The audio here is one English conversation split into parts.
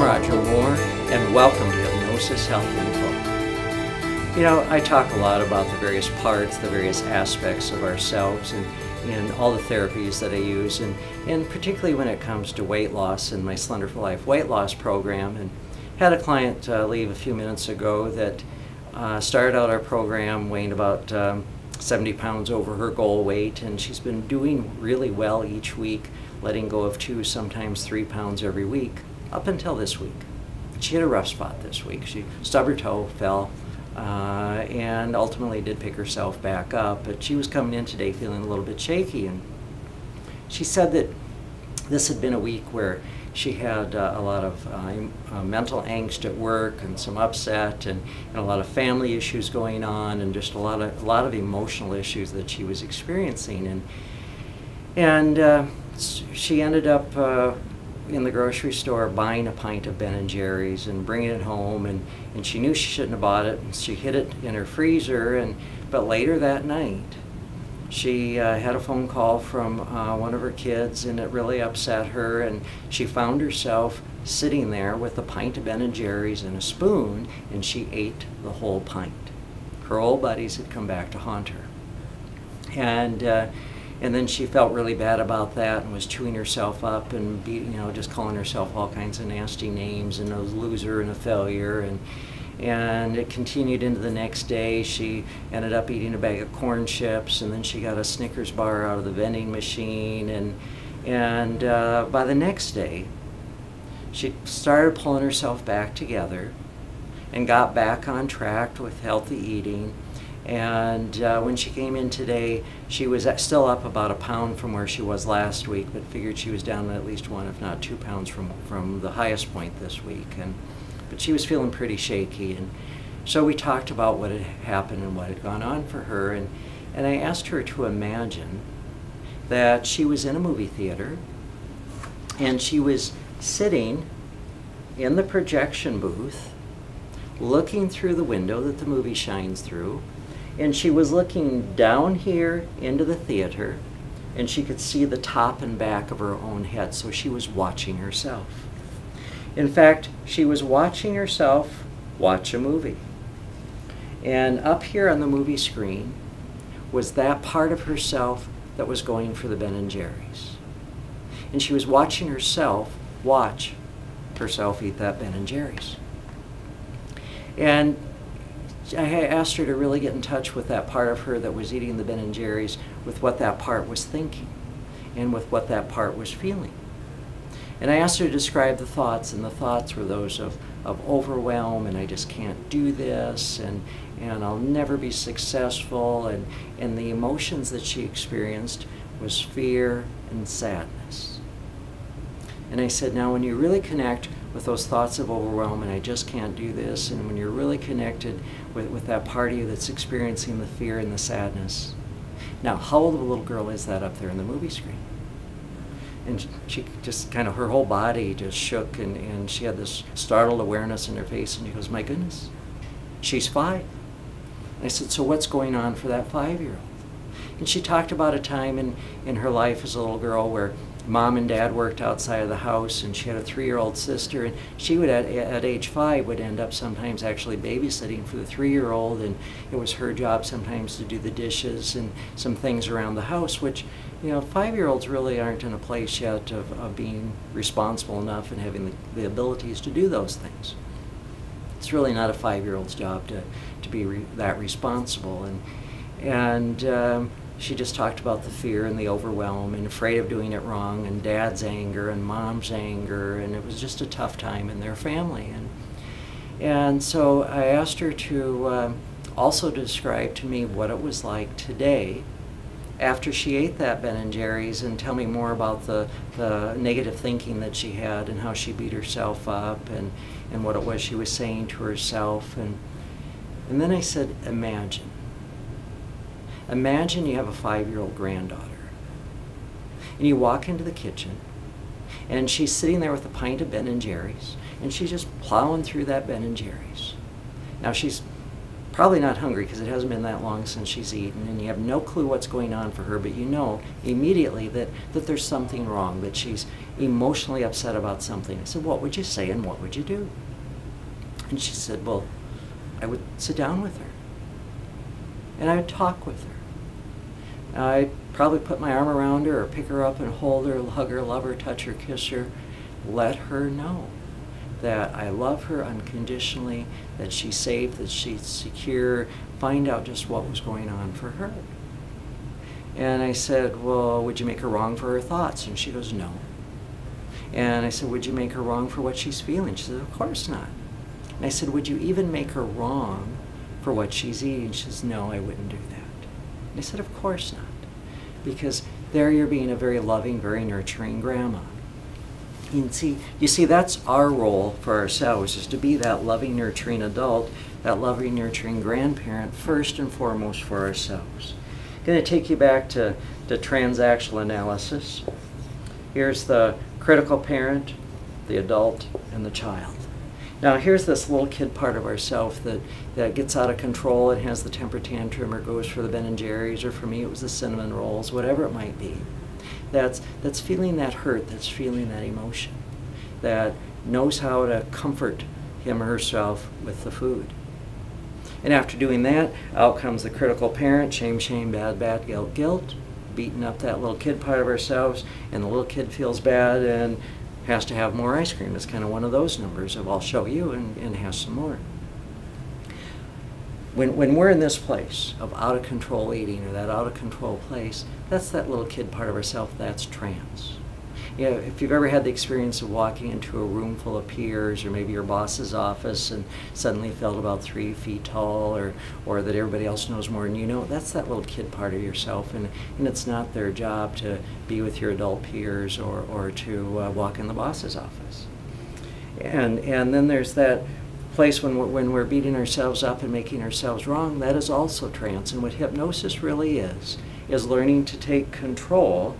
Roger Moore, and welcome to Hypnosis Health Info. You know, I talk a lot about the various parts, the various aspects of ourselves, and all the therapies that I use, and particularly when it comes to weight loss in my Slender for Life weight loss program. And had a client leave a few minutes ago that started out our program weighing about 70 pounds over her goal weight, and she's been doing really well each week, letting go of 2, sometimes 3 pounds every week, up until this week. She had a rough spot this week. She stubbed her toe, fell, and ultimately did pick herself back up, but she was coming in today feeling a little bit shaky, and she said that this had been a week where she had a lot of mental angst at work and some upset and a lot of family issues going on, and just a lot of emotional issues that she was experiencing. And she ended up in the grocery store buying a pint of Ben & Jerry's and bringing it home, and she knew she shouldn't have bought it, and she hid it in her freezer. But later that night she had a phone call from one of her kids, and it really upset her, and she found herself sitting there with a pint of Ben & Jerry's and a spoon, and she ate the whole pint. Her old buddies had come back to haunt her, and then she felt really bad about that and was chewing herself up and just calling herself all kinds of nasty names, and a loser and a failure. And it continued into the next day. She ended up eating a bag of corn chips, and then she got a Snickers bar out of the vending machine. And by the next day, she started pulling herself back together and got back on track with healthy eating. And when she came in today, she was still up about 1 pound from where she was last week, but figured she was down at least 1, if not 2 pounds from the highest point this week. But she was feeling pretty shaky, and so we talked about what had happened and what had gone on for her, and I asked her to imagine that she was in a movie theater, and she was sitting in the projection booth, looking through the window that the movie shines through, and she was looking down here into the theater, and she could see the top and back of her own head, so she was watching herself. In fact, she was watching herself watch a movie. And up here on the movie screen was that part of herself that was going for the Ben & Jerry's. And she was watching herself watch herself eat that Ben & Jerry's. And I asked her to really get in touch with that part of her that was eating the Ben & Jerry's, with what that part was thinking and with what that part was feeling. And I asked her to describe the thoughts, and the thoughts were those of overwhelm, and I just can't do this, and I'll never be successful, and the emotions that she experienced was fear and sadness. And I said, now when you really connect with those thoughts of overwhelm and I just can't do this, and when you're really connected with that part of you that's experiencing the fear and the sadness, now how old of a little girl is that up there in the movie screen? And she just kind of, her whole body just shook, and she had this startled awareness in her face, and she goes, my goodness, she's 5. And I said, so what's going on for that 5-year-old? And she talked about a time in her life as a little girl where Mom and Dad worked outside of the house, and she had a 3-year-old sister, and she would, at age 5, would end up sometimes actually babysitting for the 3-year-old, and it was her job sometimes to do the dishes and some things around the house, which, 5-year-olds really aren't in a place yet of being responsible enough and having the abilities to do those things. It's really not a 5-year-old's job to be that responsible, and she just talked about the fear and the overwhelm and afraid of doing it wrong, and Dad's anger and Mom's anger, and it was just a tough time in their family. And so I asked her to also describe to me what it was like today after she ate that Ben & Jerry's, and tell me more about the negative thinking that she had and how she beat herself up, and what it was she was saying to herself. And then I said, Imagine you have a 5-year-old granddaughter, and you walk into the kitchen, and she's sitting there with a pint of Ben & Jerry's, and she's just plowing through that Ben & Jerry's. Now she's probably not hungry because it hasn't been that long since she's eaten, and you have no clue what's going on for her, but you know immediately that there's something wrong, that she's emotionally upset about something. I said, what would you say and what would you do? And she said, well, I would sit down with her and I would talk with her. I'd probably put my arm around her or pick her up and hold her, hug her, love her, touch her, kiss her, let her know that I love her unconditionally, that she's safe, that she's secure, find out just what was going on for her. And I said, well, would you make her wrong for her thoughts? And she goes, no. And I said, would you make her wrong for what she's feeling? She said, of course not. And I said, would you even make her wrong for what she's eating? She says, no, I wouldn't do that. And I said, of course not. Because there you're being a very loving, very nurturing grandma. You see, that's our role for ourselves, is to be that loving, nurturing adult, that loving, nurturing grandparent, first and foremost for ourselves. I'm going to take you back to transactional analysis. Here's the critical parent, the adult, and the child. Now here's this little kid part of ourself that gets out of control and has the temper tantrum, or goes for the Ben & Jerry's, or for me it was the cinnamon rolls, whatever it might be. That's feeling that hurt, that's feeling that emotion, that knows how to comfort him or herself with the food. And after doing that, out comes the critical parent, shame, shame, bad, bad, guilt, guilt, beating up that little kid part of ourselves, and the little kid feels bad and has to have more ice cream. It's kind of one of those numbers of I'll show you and has some more. When we're in this place of out of control eating, or that out of control place, that's that little kid part of ourself, that's trance. You know, if you've ever had the experience of walking into a room full of peers, or maybe your boss's office, and suddenly felt about 3 feet tall, or that everybody else knows more than you know, that's that little kid part of yourself, and it's not their job to be with your adult peers or to walk in the boss's office. And then there's that place when we're beating ourselves up and making ourselves wrong, that is also trance. And what hypnosis really is learning to take control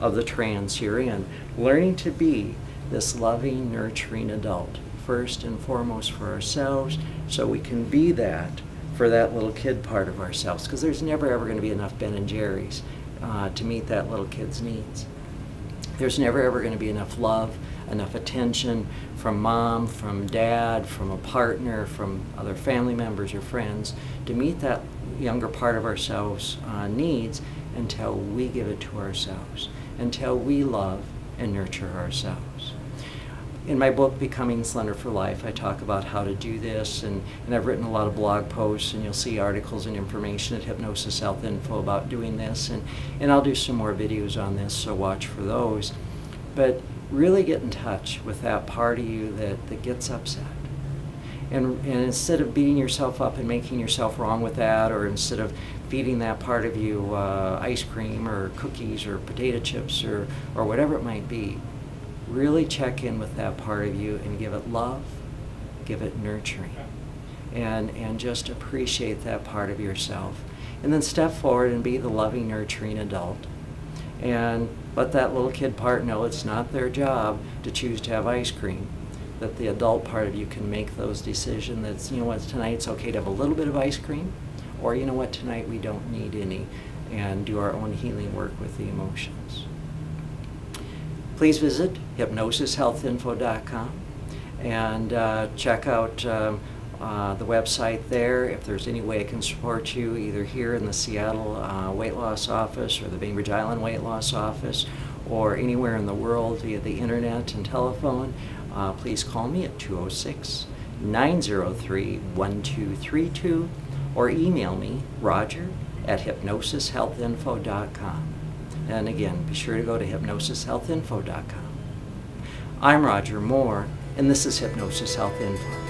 of the trance you're in, learning to be this loving, nurturing adult, first and foremost for ourselves, so we can be that for that little kid part of ourselves, because there's never ever going to be enough Ben & Jerry's to meet that little kid's needs. There's never ever going to be enough love, enough attention from mom, from dad, from a partner, from other family members or friends to meet that younger part of ourselves' needs until we give it to ourselves, until we love and nurture ourselves. In my book, Becoming Slender for Life, I talk about how to do this, and I've written a lot of blog posts, and you'll see articles and information at Hypnosis Health Info about doing this, and I'll do some more videos on this, so watch for those. But really get in touch with that part of you that gets upset. And instead of beating yourself up and making yourself wrong with that, or instead of feeding that part of you ice cream or cookies or potato chips or whatever it might be, really check in with that part of you and give it love, give it nurturing, and just appreciate that part of yourself. And then step forward and be the loving, nurturing adult. And let that little kid part know it's not their job to choose to have ice cream, that the adult part of you can make those decisions. That's, you know what, tonight it's okay to have a little bit of ice cream, or you know what, tonight we don't need any, and do our own healing work with the emotions. Please visit hypnosishealthinfo.com and check out the website there. If there's any way I can support you, either here in the Seattle weight loss office or the Bainbridge Island weight loss office, or anywhere in the world via the internet and telephone, please call me at 206-903-1232 or email me, roger@hypnosishealthinfo.com. And again, be sure to go to hypnosishealthinfo.com. I'm Roger Moore, and this is Hypnosis Health Info.